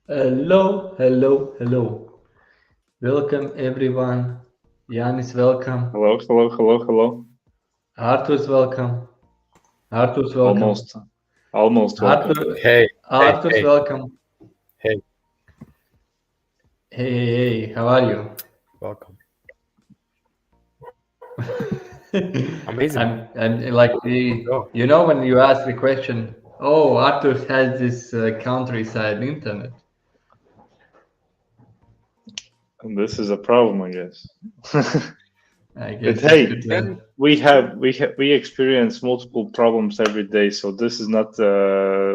Hello, hello, hello. Welcome everyone. Jānis, welcome. Hello, hello, hello, hello. Artūrs, welcome. Artūrs, welcome. Almost, almost welcome. Artur, Hey, hey, Artūrs, hey, welcome. hey, Hey, hey, hey, how are you? welcome. Amazing. I'm like Go. when you ask the question, oh, Artūrs has this countryside internet. And this is a problem, I guess. I But guess it's hey, good then. we experience multiple problems every day, so this is not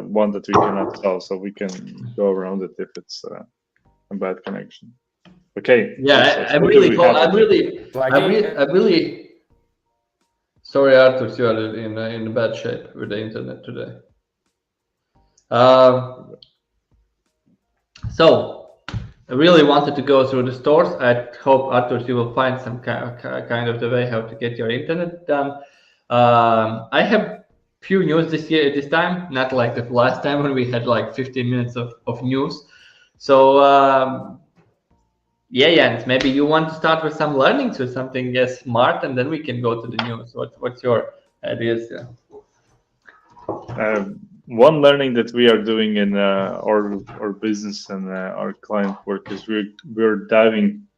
one that we cannot solve. So we can go around it if it's a bad connection. Okay, Yeah, so what do we have today? I really. Sorry, Artūrs, you are in bad shape with the internet today. Um, So I really wanted to go through the stores. I hope, Arturs, you will find some kind of the way how to get your internet done. I have few news this time, not like the last time when we had like 15 minutes of news. So yeah, Jens, maybe you want to start with some learnings or something smart, and then we can go to the news. What's your ideas? Yeah. One learning that we are doing in our business and our client work is we're diving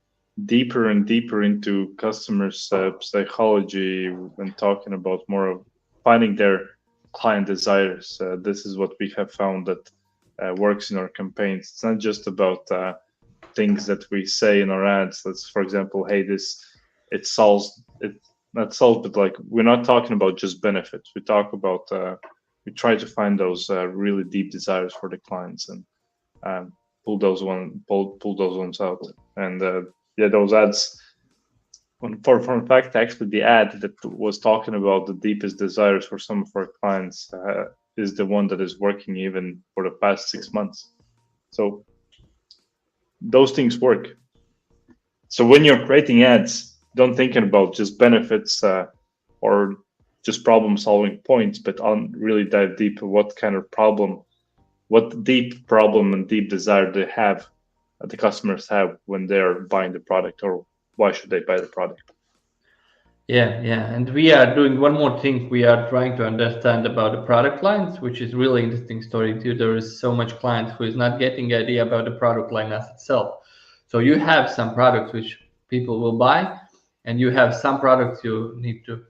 deeper and deeper into customers' psychology and talking about more of finding their client desires. This is what we have found that works in our campaigns. It's not just about things that we say in our ads. That's, for example, hey, this it solves it. Not solved, but like we're not talking about just benefits. We talk about we try to find those really deep desires for the clients and pull those ones out. And yeah, those ads. For in fact, actually, the ad that was talking about the deepest desires for some of our clients is the one that is working even for the past 6 months. So those things work. So when you're creating ads, don't thinking about just benefits or just problem solving points, but on really dive deep what kind of problem, what deep problem and deep desire they have, the customers have when they're buying the product, or why should they buy the product? Yeah, and we are doing one more thing. We are trying to understand about the product lines, which is really interesting story too. There is so much clients who is not getting idea about the product line as itself. So you have some products which people will buy, and you have some products you need to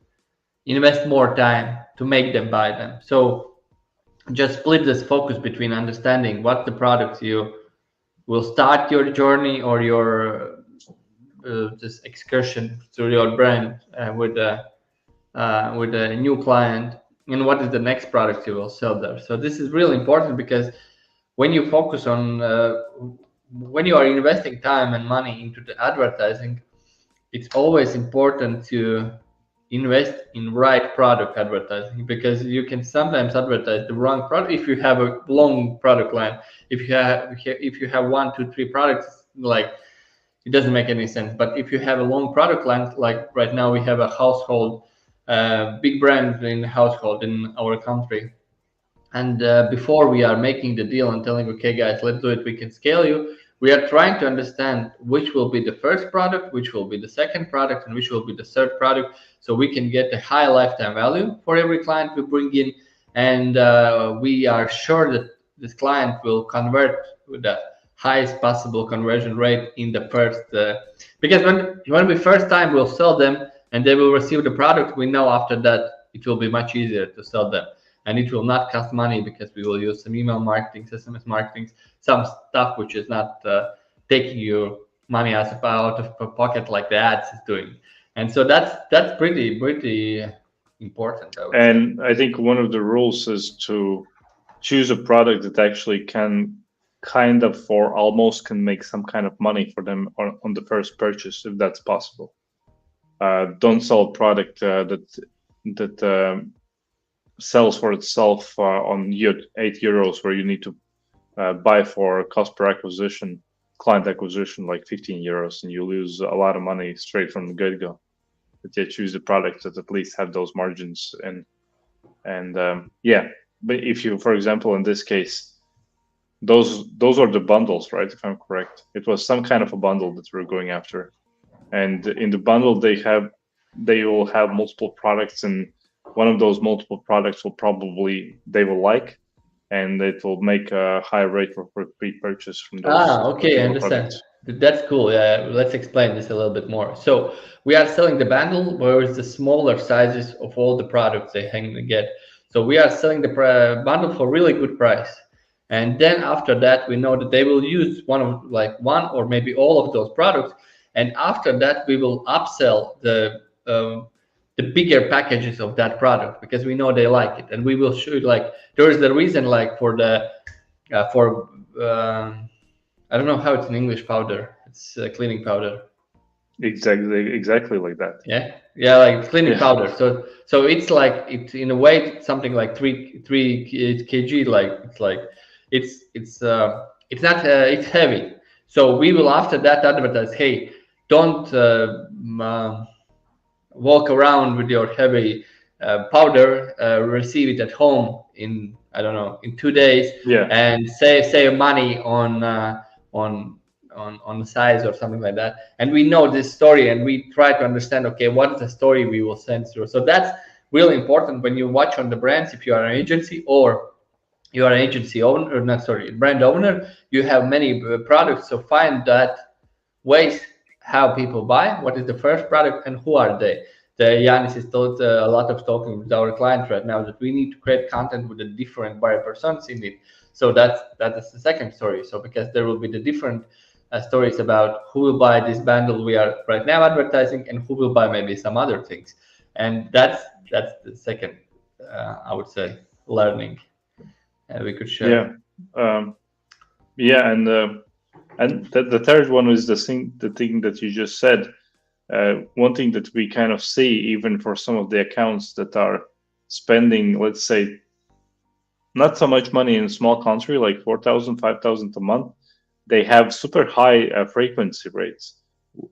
invest more time to make them buy them. So just split this focus between understanding what the products you will start your journey or your this excursion through your brand with a new client, and what is the next product you will sell there. So this is really important because when you focus on when you are investing time and money into the advertising, it's always important to invest in right product advertising, because you can sometimes advertise the wrong product if you have a long product line. If you have 1 2 3 products, like, it doesn't make any sense. But if you have a long product line, like right now we have a household, big brand in household in our country, and before we are making the deal and telling, okay, guys, let's do it, we can scale you, we are trying to understand which will be the first product, which will be the second product, and which will be the third product, so we can get a high lifetime value for every client we bring in. And we are sure that this client will convert with the highest possible conversion rate in the first because when we first time will sell them and they will receive the product, we know after that it will be much easier to sell them, and it will not cost money because we will use some email marketing, SMS marketing, some stuff which is not taking your money out of pocket like the ads is doing. And so that's pretty important, I would say. And I think one of the rules is to choose a product that actually can kind of or almost can make some kind of money for them on the first purchase, if that's possible. Don't sell a product that sells for itself on 8 euros, where you need to buy for cost per acquisition, client acquisition, like 15 euros, and you lose a lot of money straight from the get go. But yet choose the products that at least have those margins. And yeah, but if you, for example, in this case, those are the bundles, right? If I'm correct, it was some kind of a bundle that we're going after, and in the bundle they will have multiple products, and one of those multiple products they will like, and it will make a higher rate for pre-purchase from those Okay, I particular understand. products. That's cool. Yeah, let's explain this a little bit more. So we are selling the bundle, where it's the smaller sizes of all the products they can get. So we are selling the bundle for really good price, and then after that, we know that they will use one or maybe all of those products, and after that, we will upsell the bigger packages of that product because we know they like it, and we will show like there is the reason like for the for I don't know how it's in English, powder. It's cleaning powder. Exactly like that. Yeah, like cleaning Yeah. powder. So it's like it's in a way it's something like three kg. Like it's not it's heavy. So we will after that advertise. Hey, don't walk around with your heavy powder. Receive it at home in I don't know in 2 days, Yeah. and save money on the size or something like that. And we know this story, and we try to understand. Okay, what is the story we will send through? So that's really important when you watch on the brands. If you are an agency or you are an agency owner, or not sorry, brand owner, you have many products. So find that ways how people buy, what is the first product, and who are they. Jānis is told a lot of talking with our clients right now that we need to create content with a different buyer personas in it. So that is the second story. So because there will be the different stories about who will buy this bundle we are right now advertising, and who will buy maybe some other things, and that's the second I would say learning we could share. And the third one is the thing that you just said. One thing that we kind of see, even for some of the accounts that are spending, let's say, not so much money in a small country, like 4,000, 5,000 a month, they have super high frequency rates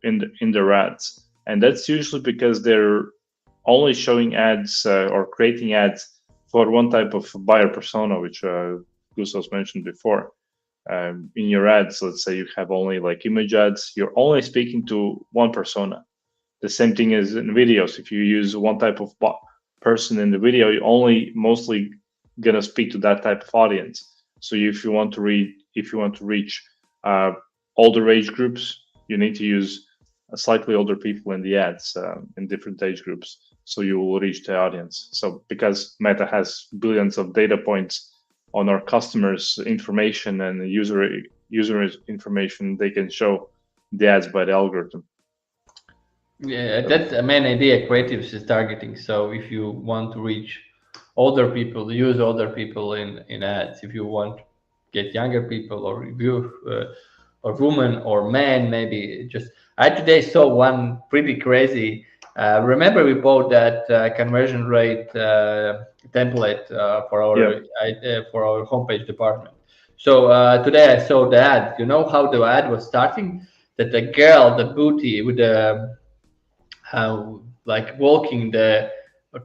in their ads. And that's usually because they're only showing ads or creating ads for one type of buyer persona, which Gustavs mentioned before. In your ads, let's say you have only like image ads, you're only speaking to one persona. The same thing as in videos. If you use one type of person in the video, you're only mostly gonna speak to that type of audience. So if you want to reach older age groups, you need to use slightly older people in the ads in different age groups, so you will reach the audience. So because Meta has billions of data points on our customers' information and user information, they can show the ads by the algorithm. Yeah, that's the main idea. Creatives is targeting. So if you want to reach older people, use older people in ads. If you want to get younger people or review or woman or man, maybe just. I today saw one pretty crazy. Remember we bought that conversion rate template for our homepage department. So today I saw the ad. You know how the ad was starting? That the girl, the booty with the like walking the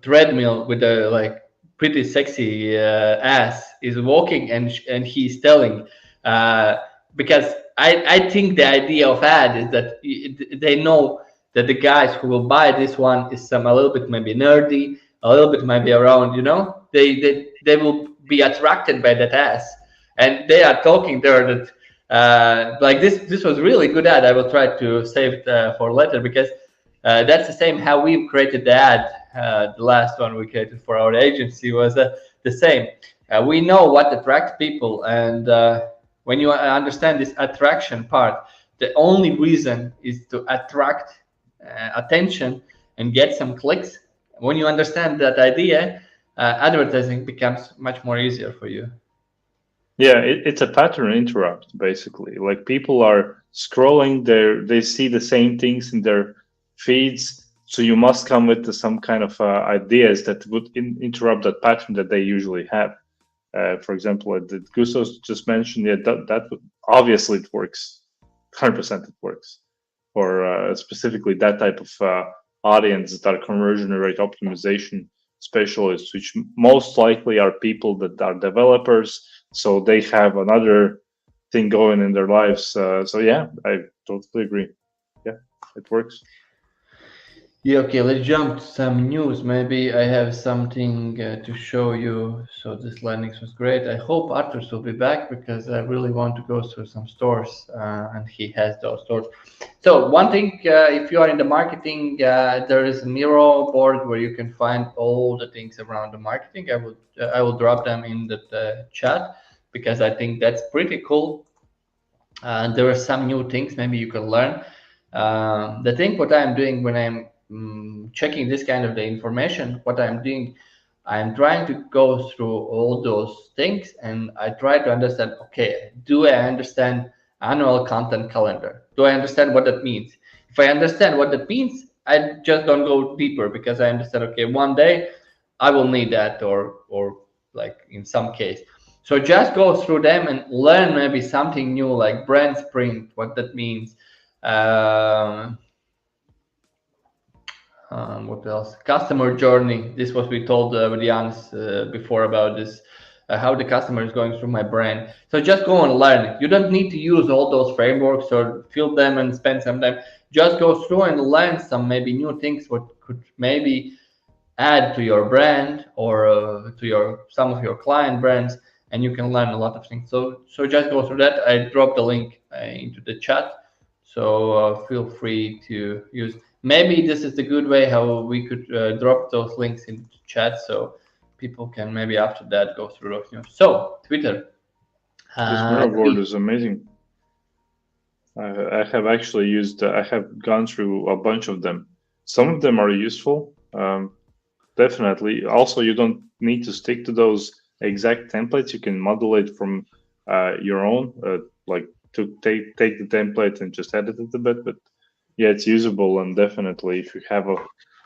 treadmill with a like pretty sexy ass is walking, and he's telling because I think the idea of ad is that they know that the guys who will buy this one is some a little bit maybe nerdy, a little bit maybe around, you know, they will be attracted by that ass, and they are talking there that like this was really good ad. I will try to save it for later because that's the same how we've created the ad. The last one we created for our agency was the same. We know what attracts people, and when you understand this attraction part, the only reason is to attract attention and get some clicks. When you understand that idea, advertising becomes much more easier for you. Yeah, it's a pattern interrupt, basically. Like people are scrolling, they see the same things in their feeds, so you must come with some kind of ideas that would interrupt that pattern that they usually have. For example, that Gustavs just mentioned, yeah, that obviously it works, 100% it works for specifically that type of audience that are conversion rate optimization specialists, which most likely are people that are developers, so they have another thing going in their lives. So yeah, I totally agree. Yeah, it works. Yeah, okay, let's jump to some news. Maybe I have something to show you. So this landings was great. I hope Artūrs will be back because I really want to go through some stores and he has those stores. So one thing, if you are in the marketing, there is a Miro board where you can find all the things around the marketing. I will drop them in the chat because I think that's pretty cool. There are some new things maybe you can learn. The thing what I'm doing when I'm checking this kind of the information, what I'm doing, I'm trying to go through all those things and I try to understand, okay, do I understand annual content calendar? Do I understand what that means? If I understand what that means, I just don't go deeper because I understand, okay, one day I will need that or like in some case. So just go through them and learn maybe something new like brand sprint, what that means. What else? Customer journey. This was we told with Jānis before about this, how the customer is going through my brand. So just go and learn it. You don't need to use all those frameworks or fill them and spend some time. Just go through and learn some maybe new things what could maybe add to your brand or to your some of your client brands, and you can learn a lot of things. So just go through that. I dropped the link into the chat, so feel free to use. Maybe this is the good way how we could drop those links into the chat so people can maybe after that go through those news. So Twitter. This Miro board is amazing. I have actually used. I have gone through a bunch of them. Some of them are useful. Definitely. Also, you don't need to stick to those exact templates. You can modulate from your own, like to take the template and just edit it a bit. But yeah, it's usable, and definitely if you have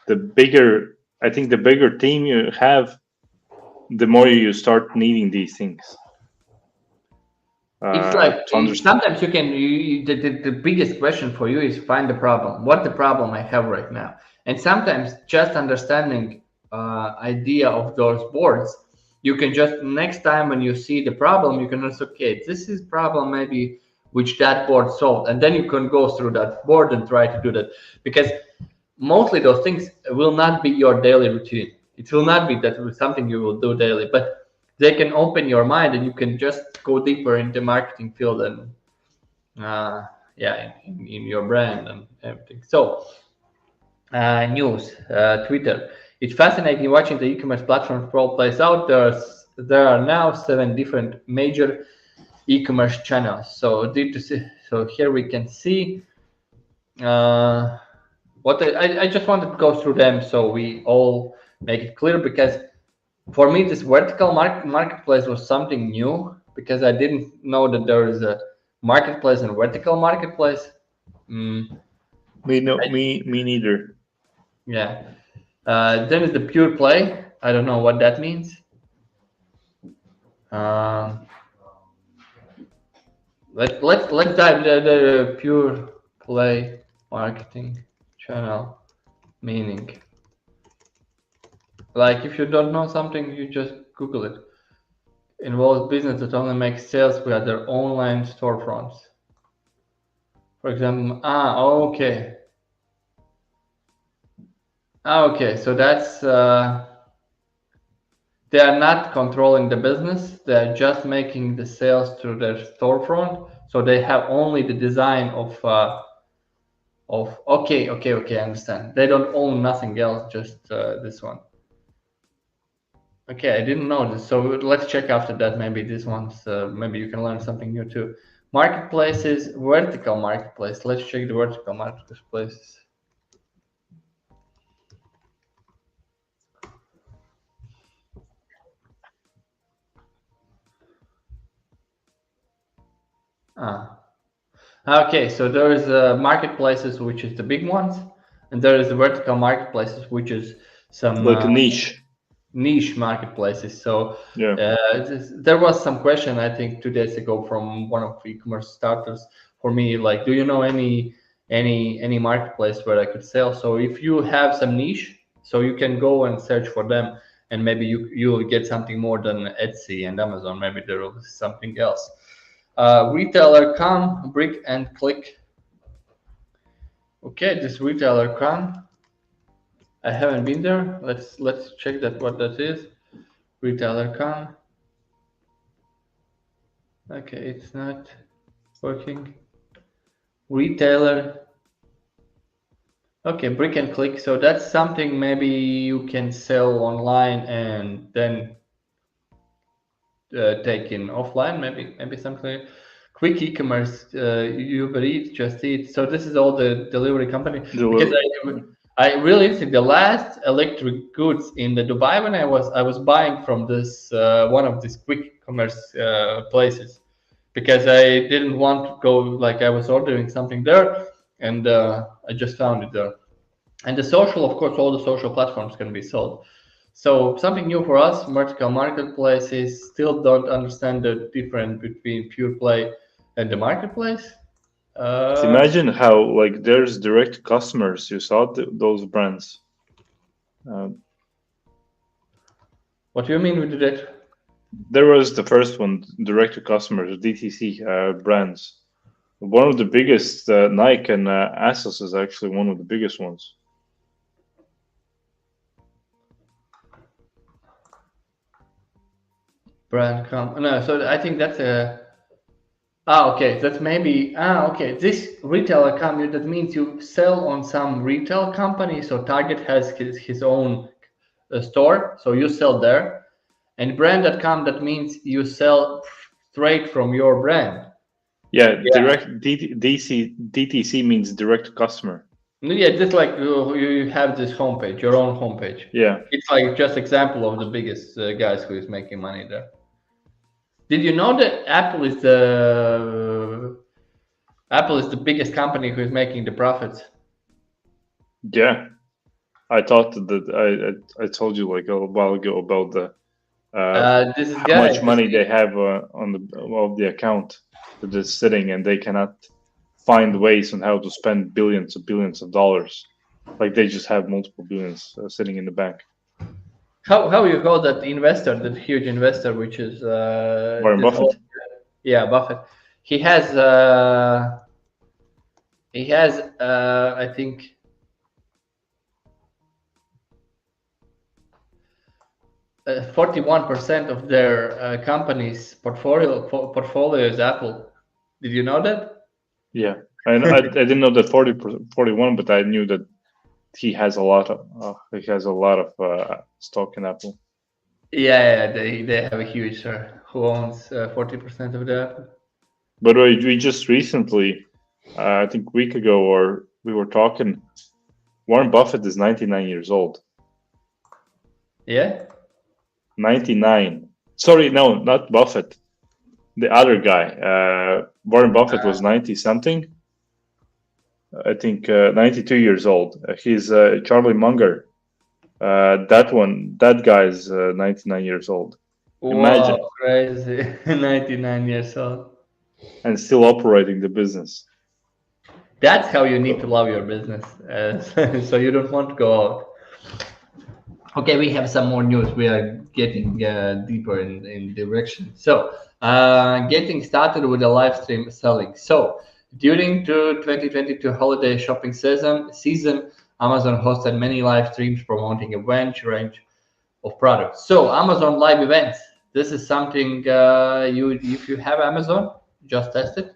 the bigger team you have, the more you start needing these things. It's like sometimes you can. The biggest question for you is find the problem. What the problem I have right now, and sometimes just understanding idea of those boards, you can just next time when you see the problem, you can also okay, this is problem maybe which that board solved, and then you can go through that board and try to do that because mostly those things will not be your daily routine. It will not be that something you will do daily, but they can open your mind and you can just go deeper in the marketing field and in your brand and everything. So news, Twitter. It's fascinating watching the e-commerce platform role plays out. There are now 7 different major e-commerce channels. So here we can see what I just wanted to go through them so we all make it clear, because for me this vertical marketplace was something new because I didn't know that there is a marketplace and vertical marketplace. Me neither. Yeah. Then is the pure play. I don't know what that means. Let's dive the pure play marketing channel meaning. Like if you don't know something, you just Google it. Involves business that only makes sales via their online storefronts. For example, okay. Okay, so that's they are not controlling the business. They are just making the sales through their storefront. So they have only the design of okay, I understand. They don't own nothing else, just this one. Okay, I didn't know this. So let's check after that. Maybe this one's maybe you can learn something new too. Marketplaces, vertical marketplace. Let's check the vertical marketplaces. Okay, so there is marketplaces, which is the big ones, and there is the vertical marketplaces, which is some like niche marketplaces. So yeah, there was some question I think 2 days ago from one of e-commerce starters for me, like, do you know any marketplace where I could sell? So if you have some niche, so you can go and search for them. and maybe you will get something more than Etsy and Amazon. Maybe there will be something else. Retailer come, brick and click. Okay, this retailer come. I haven't been there. Let's check that what that is. Retailer come. Okay, it's not working. Retailer. Okay, brick and click. So that's something maybe you can sell online and then take in offline. Maybe something. Quick e-commerce. Uber Eats, Just Eat. So this is all the delivery company. Because I really think the last electric goods in the Dubai when I was buying from this one of these quick commerce places, because I didn't want to go, like I was ordering something there, and I just found it there. And the social, of course, all the social platforms can be sold. So something new for us, vertical marketplaces still don't understand the difference between pure play and the marketplace. Imagine how like there's direct customers. You saw those brands. What do you mean with that? There was the first one, direct to customers, DTC brands. One of the biggest, Nike and Asos is actually one of the biggest ones. No, so I think that's a. Okay, that's maybe. Okay, this retailer company, that means you sell on some retail company. So Target has his own store, so you sell there. And brand.com, that means you sell straight from your brand. Yeah. Direct DTC means direct to customer. Yeah, just like you have this homepage, your own homepage. Yeah. It's like just example of the biggest guys who is making money there. Did you know that Apple is the biggest company who is making the profits? Yeah, I thought that I told you like a while ago about the this is how much money they have on the account that is sitting, and they cannot find ways on how to spend billions of dollars. Like they just have multiple billions sitting in the bank. How you call that investor, that huge investor, which is Warren Buffett. Buffett. He has I think 41% of their company's portfolio is Apple. Did you know that? Yeah, I didn't know that 41, but I knew that he has a lot of stock in Apple. Yeah, they have a huge who owns 40% of the Apple. But we just recently, I think a week ago, or we were talking, Warren Buffett is 99 years old. Yeah? 99. Sorry, no, not Buffett. The other guy. Warren Buffett was 90 something. I think 92 years old. He's Charlie Munger. That guy is 99 years old. Imagine. Wow, crazy. 99 years old. And still operating the business. That's how you need to love your business. So you don't want to go out. Okay, we have some more news. We are getting deeper in direction. So getting started with the live stream selling. So during the 2022 holiday shopping season, Amazon hosted many live streams promoting a range of products. So Amazon live events. This is something if you have Amazon, just test it.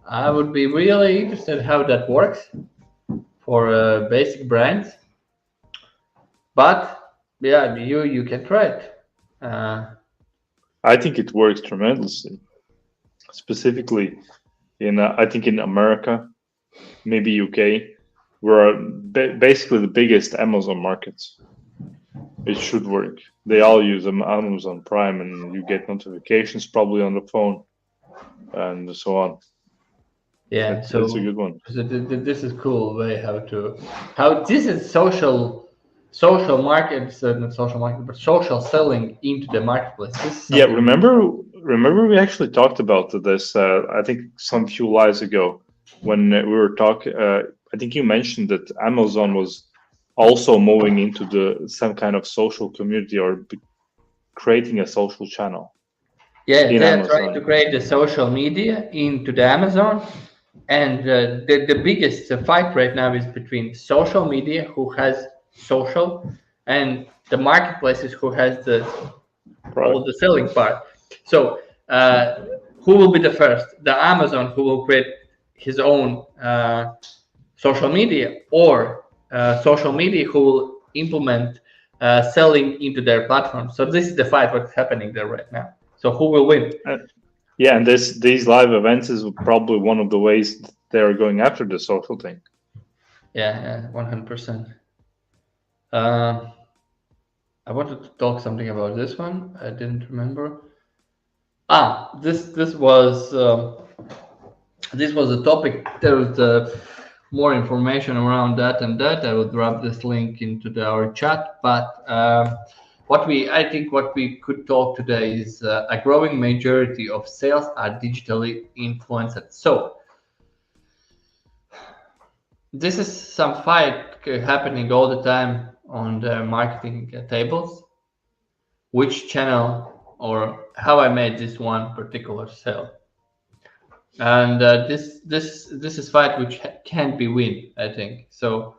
I would be really interested how that works for basic brands. But yeah, you can try it. I think it works tremendously. Specifically I think in America, maybe UK, we're basically the biggest Amazon markets. It should work. They all use Amazon Prime, and you get notifications probably on the phone, and so on. Yeah, so it's a good one. So this is cool way how this is social markets, not social market, but social selling into the marketplace. Yeah, remember we actually talked about this. I think some few lives ago when we were talking. I think you mentioned that Amazon was also moving into some kind of social community or creating a social channel. Yeah, in they're Amazon. trying to create the social media into the Amazon, and the biggest fight right now is between social media, who has social, and the marketplaces, who has all the selling part. So who will be the first? The Amazon, who will create his own social media, or social media who will implement selling into their platform. So this is the fight what's happening there right now. So who will win? Yeah, and these live events is probably one of the ways they're going after the social thing. Yeah, 100%. I wanted to talk something about this one. I didn't remember. This was a topic. There was more information around that and that. I will drop this link into our chat. But what we could talk today is a growing majority of sales are digitally influenced. So this is some fight happening all the time on the marketing tables. Which channel or how I made this one particular sale, and this is fight which can't be win. I think so.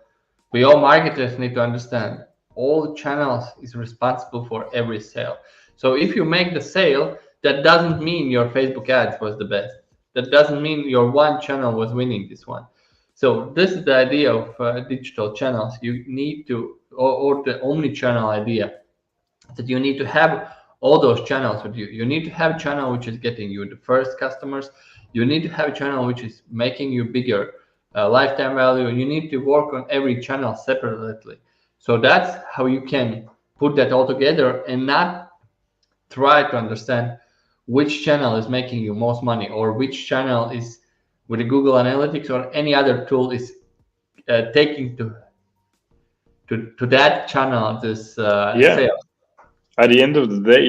We all marketers need to understand all channels is responsible for every sale. So if you make the sale, that doesn't mean your Facebook ads was the best. That doesn't mean your one channel was winning this one. So this is the idea of digital channels. You need to, or the omni-channel idea, that you need to have all those channels with you. You need to have a channel which is getting you the first customers. You need to have a channel which is making you bigger lifetime value. You need to work on every channel separately. So that's how you can put that all together and not try to understand which channel is making you most money, or which channel is with the Google Analytics or any other tool is taking to that channel this sale. At the end of the day,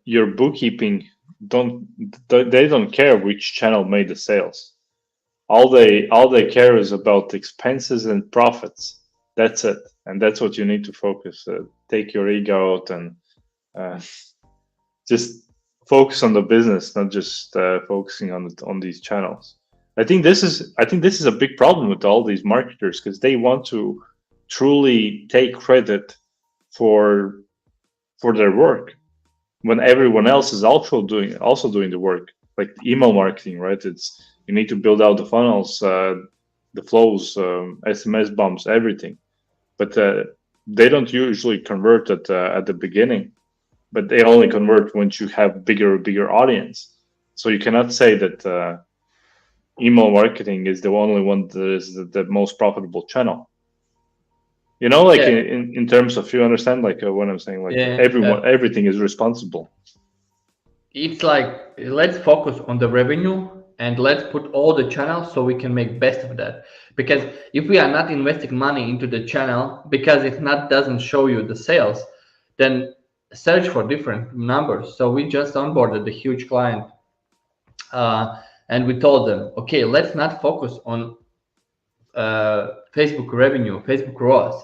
your bookkeeping they don't care which channel made the sales. All they care is about expenses and profits. That's it, and that's what you need to focus. Take your ego out and just focus on the business, not just focusing on these channels. I think this is a big problem with all these marketers, because they want to truly take credit for their work when everyone else is also doing the work, like email marketing, right? It's you need to build out the funnels, the flows, SMS bumps, everything, but they don't usually convert at the beginning, but they only convert once you have bigger audience. So you cannot say that email marketing is the only one that is the most profitable channel. You know, like in terms of, you understand, like what I'm saying, like everything is responsible. It's like, let's focus on the revenue and let's put all the channels so we can make best of that. Because if we are not investing money into the channel, because if not doesn't show you the sales, then search for different numbers. So we just onboarded a huge client and we told them, okay, let's not focus on Facebook revenue, Facebook ROAS.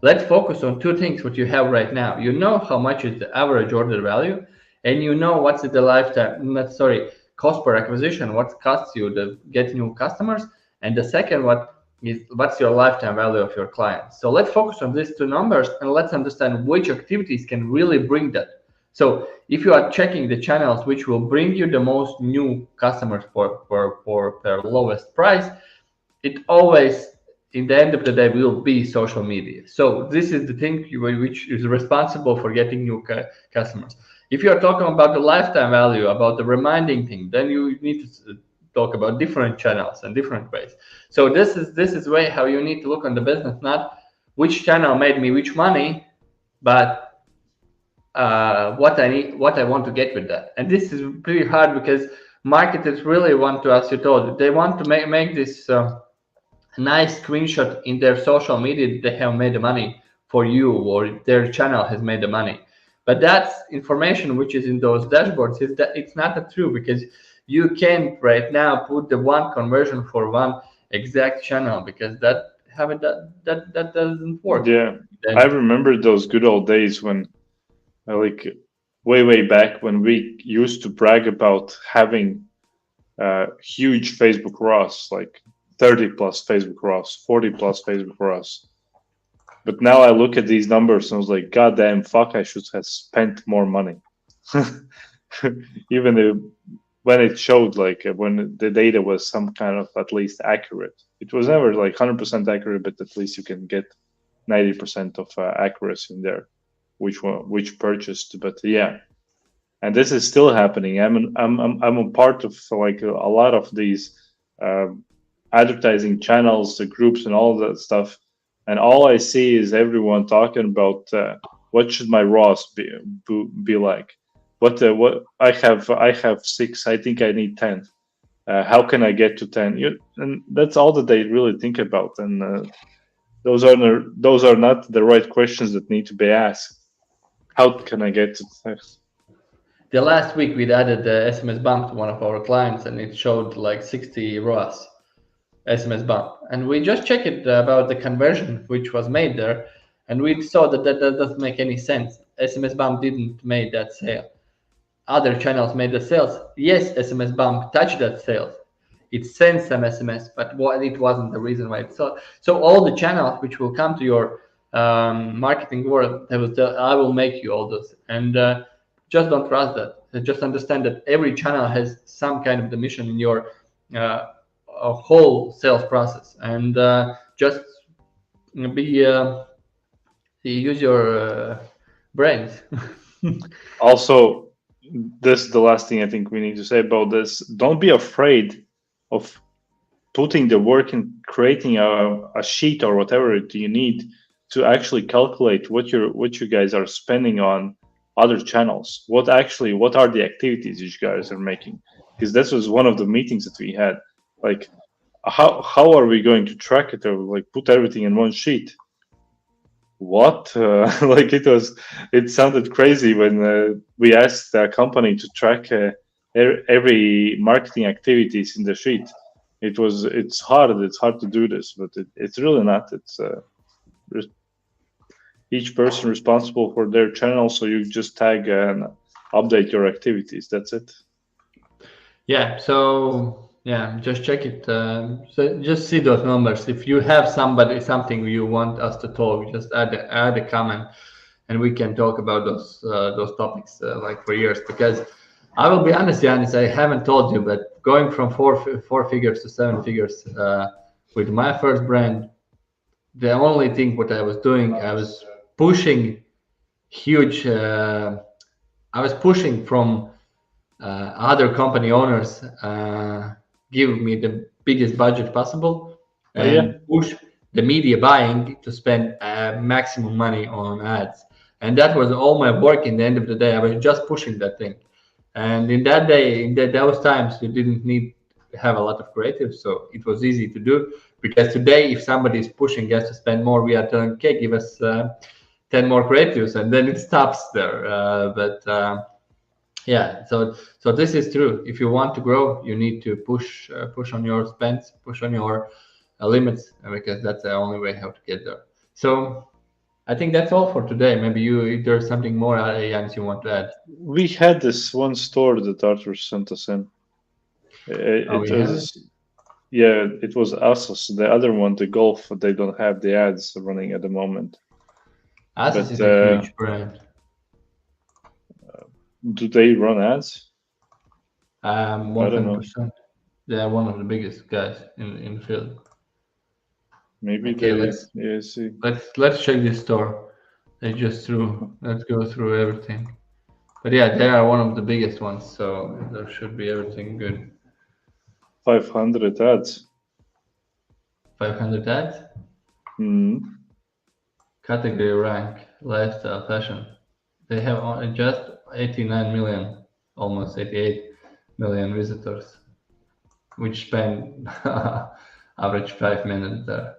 Let's focus on two things what you have right now. You know how much is the average order value, and you know what's the cost per acquisition, what costs you to get new customers, and the second what's your lifetime value of your clients. So let's focus on these two numbers and let's understand which activities can really bring that. So if you are checking the channels which will bring you the most new customers for their lowest price, it always, in the end of the day, will be social media. So this is the thing which is responsible for getting new customers. If you are talking about the lifetime value, about the reminding thing, then you need to talk about different channels and different ways. So this is way how you need to look on the business, not which channel made me which money, but what I want to get with that. And this is pretty hard because marketers really want to, as you told, they want to make this nice screenshot in their social media that they have made the money for you, or their channel has made the money. But that's information which is in those dashboards. It's not true, because you can't right now put the one conversion for one exact channel, because that haven't that doesn't work. Yeah, Then, I remember those good old days when, like, way back when we used to brag about having huge Facebook ROAS, like 30 plus Facebook ROAS, 40 plus Facebook ROAS. But now I look at these numbers and I was like, God damn, fuck, I should have spent more money. Even when it showed, like, when the data was some kind of at least accurate. It was never like 100% accurate, but at least you can get 90% of accuracy in there, which purchased. But yeah, and this is still happening. I'm a part of like a lot of these advertising channels, the groups, and all that stuff. And all I see is everyone talking about what should my ROAS be like. What I have 6. I think I need 10. How can I get to 10? And that's all that they really think about. And those are not the right questions that need to be asked. How can I get to 10? the last week we added the SMS bump to one of our clients, and it showed like 60 ROAS SMS bump, and we just checked it about the conversion which was made there, and we saw that doesn't make any sense. SMS bump didn't make that sale. Other channels made the sales. Yes, SMS bump touched that sales. It sent some SMS, but it wasn't the reason why it sold. So all the channels which will come to your marketing world, they will tell, I will make you all those. And just don't trust that. Just understand that every channel has some kind of the mission in your whole sales process. And just use your brains. Also, this is the last thing I think we need to say about this. Don't be afraid of putting the work in creating a sheet or whatever you need to actually calculate what you guys are spending on other channels. What are the activities you guys are making? Because this was one of the meetings that we had. Like, how are we going to track it, or like put everything in one sheet? What? Like, it sounded crazy when we asked the company to track every marketing activities in the sheet. It's hard to do this, but it's really not. It's each person responsible for their channel, so you just tag and update your activities. That's it. Yeah, so yeah, just check it. So just see those numbers. If you have something you want us to talk, just add a comment, and we can talk about those topics like for years. Because I will be honest, Jānis, I haven't told you, but going from four figures to 7 figures with my first brand, the only thing what I was doing, I was pushing huge. I was pushing from other company owners give me the biggest budget possible and push the media buying to spend maximum money on ads. And that was all my work. In the end of the day, I was just pushing that thing. And in those times, you didn't need to have a lot of creative, so it was easy to do. Because today, if somebody is pushing us to spend more, we are telling, okay, give us 10 more creatives, and then it stops there. Yeah, so this is true. If you want to grow, you need to push on your spends, push on your limits, because that's the only way how to get there. So I think that's all for today. Maybe if there's something more, Jānis, you want to add. We had this one store that Artūrs sent us in. It was Asos. The other one, the Golf, they don't have the ads running at the moment. Asos is a huge brand. Do they run ads? 100%. They are one of the biggest guys in the field. Maybe let's check this store. Let's go through everything. But yeah, they are one of the biggest ones, so there should be everything good. 500 ads. 500 ads? Category rank, lifestyle, fashion. They have just 89 million, almost 88 million visitors, which spend average 5 minutes there.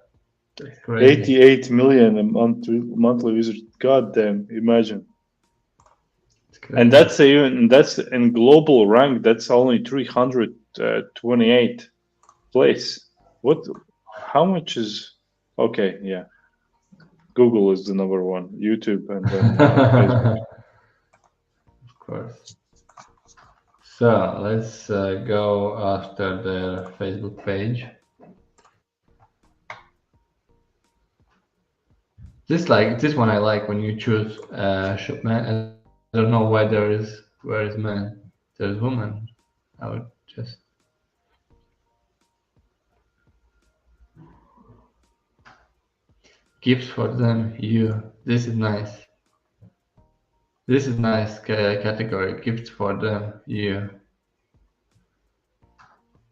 That's crazy. 88 million a monthly visitors. God damn, imagine. And that's in global rank. That's only 328 place. How much is Okay, yeah. Google is the number one. YouTube and then Facebook. Of course. So let's go after the Facebook page. This one I like when you choose shop man. I don't know why where is man. There's woman. I would just gifts for them. You. This is nice. This is nice category. Gifts for them. You.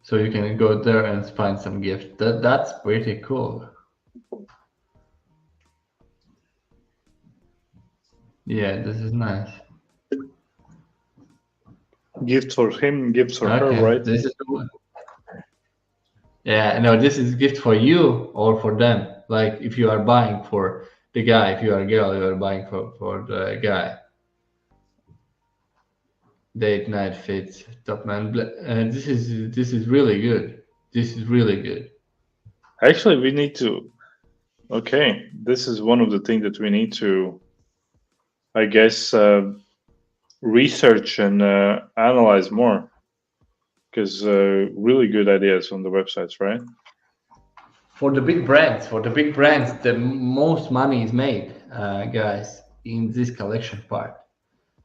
So you can go there and find some gift. That's pretty cool. Yeah, this is nice. Gifts for him, gifts for her, Okay, right? this is the one. Yeah, no, this is gift for you or for them. Like if you are buying for the guy, if you are a girl, you are buying for the guy. Date night fits, top man. This is really good. This is really good. Actually, we need to. Okay, this is one of the things that we need to, I guess, research and analyze more, because really good ideas on the websites, right? For the big brands, the most money is made, guys, in this collection part.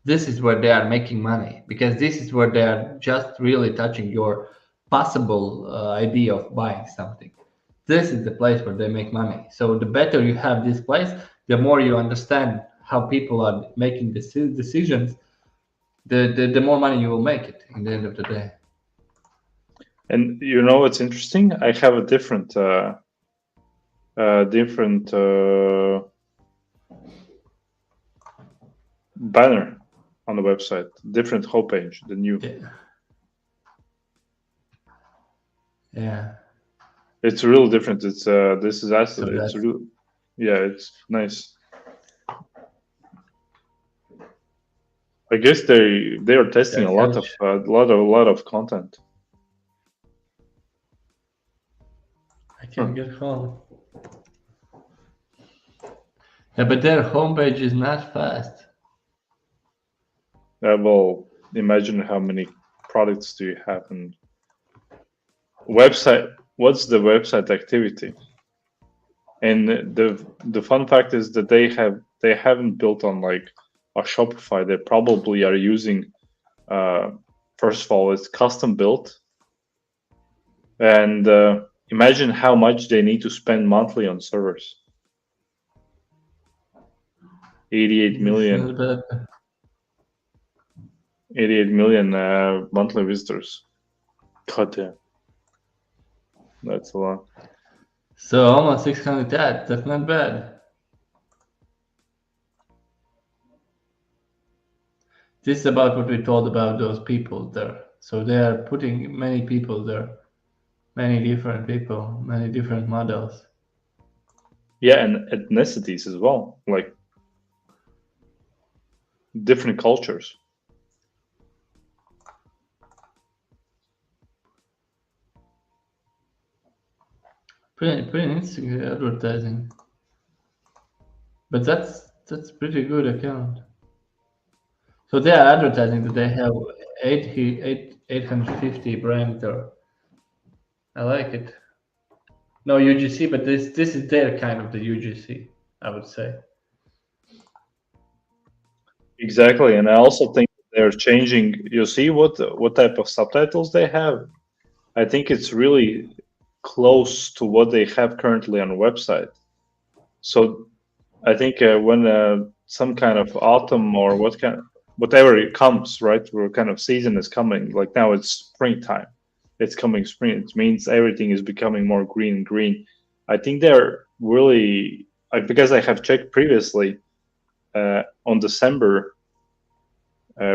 This is where they are making money because this is where they are just really touching your possible idea of buying something. This is the place where they make money. So the better you have this place, the more you understand how people are making decisions, the more money you will make it in the end of the day. And you know what's interesting? I have a different banner on the website, different homepage than you. Yeah. It's real different. It's this is actually So it's real. Yeah, it's nice. I guess they are testing a lot of content. I can get home. Yeah, but their homepage is not fast. Well, imagine how many products do you have and website. What's the website activity? And the fun fact is that they haven't built on like a Shopify. They probably are using first of all, it's custom built, and imagine how much they need to spend monthly on servers. 88 million. 88 million monthly visitors. God damn. That's a lot. So almost 600 ads. That's not bad. This is about what we told about those people there. So they are putting many people there, many different people, many different models. Yeah, and ethnicities as well, like different cultures. Pretty interesting advertising. But that's pretty good account. So they are advertising that they have 850 brands there. I like it. No UGC, but this is their kind of the UGC, I would say. Exactly, and I also think they're changing. You see what type of subtitles they have? I think it's really close to what they have currently on the website. So I think when some kind of autumn or whatever it comes, right? What kind of season is coming? Like now it's springtime. It's coming spring. It means everything is becoming more green. I think they're really because I have checked previously on December.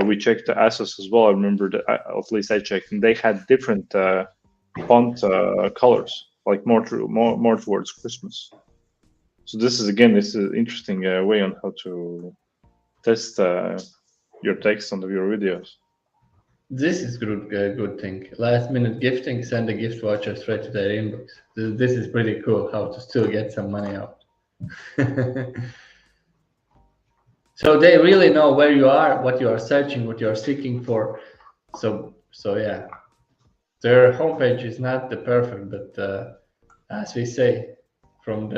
We checked the ASOS as well. I remember that at least I checked, and they had different font colors, like more towards Christmas. So this is an interesting way on how to test your text on your videos. This is good thing. Last minute gifting, send a gift voucher straight to their inbox. This is pretty cool. How to still get some money out. So they really know where you are, what you are searching, what you are seeking for. So yeah, their homepage is not the perfect, but as we say, from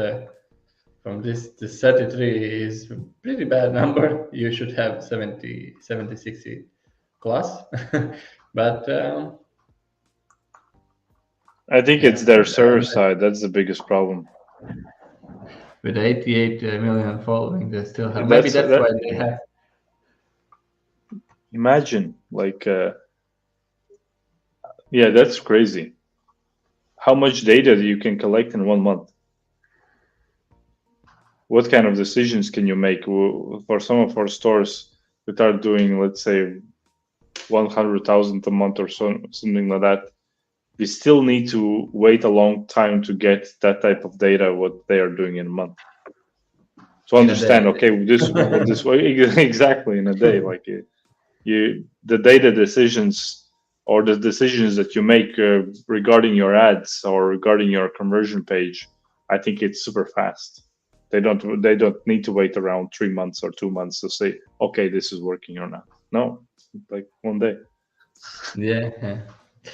this 33 is a pretty bad number. You should have 70, 60 plus. But I think it's their server side. That's the biggest problem. with 88 million following, they still have. Maybe that's why they have. Imagine, like, yeah, that's crazy. How much data you can collect in 1 month? What kind of decisions can you make? For some of our stores that are doing, let's say, 100,000 a month or something like that, we still need to wait a long time to get that type of data, what they are doing in a month. To understand, okay, this way exactly in a day, like the data decisions or the decisions that you make regarding your ads or regarding your conversion page, I think it's super fast. They don't need to wait around 3 months or 2 months to say, okay, this is working or not. No, like 1 day. Yeah.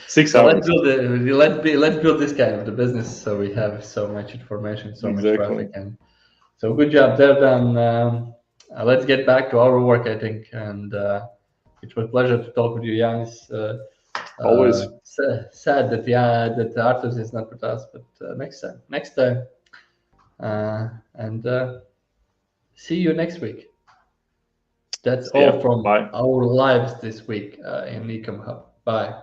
6 hours. Let's build this kind of the business so we have so much information, so much traffic, and so good job there. Then let's get back to our work, I think, and it was a pleasure to talk with you, Jānis. Always sad that that Artūrs is not with us, but next time, and see you next week. That's all from our lives this week in Ecom Hub. Bye.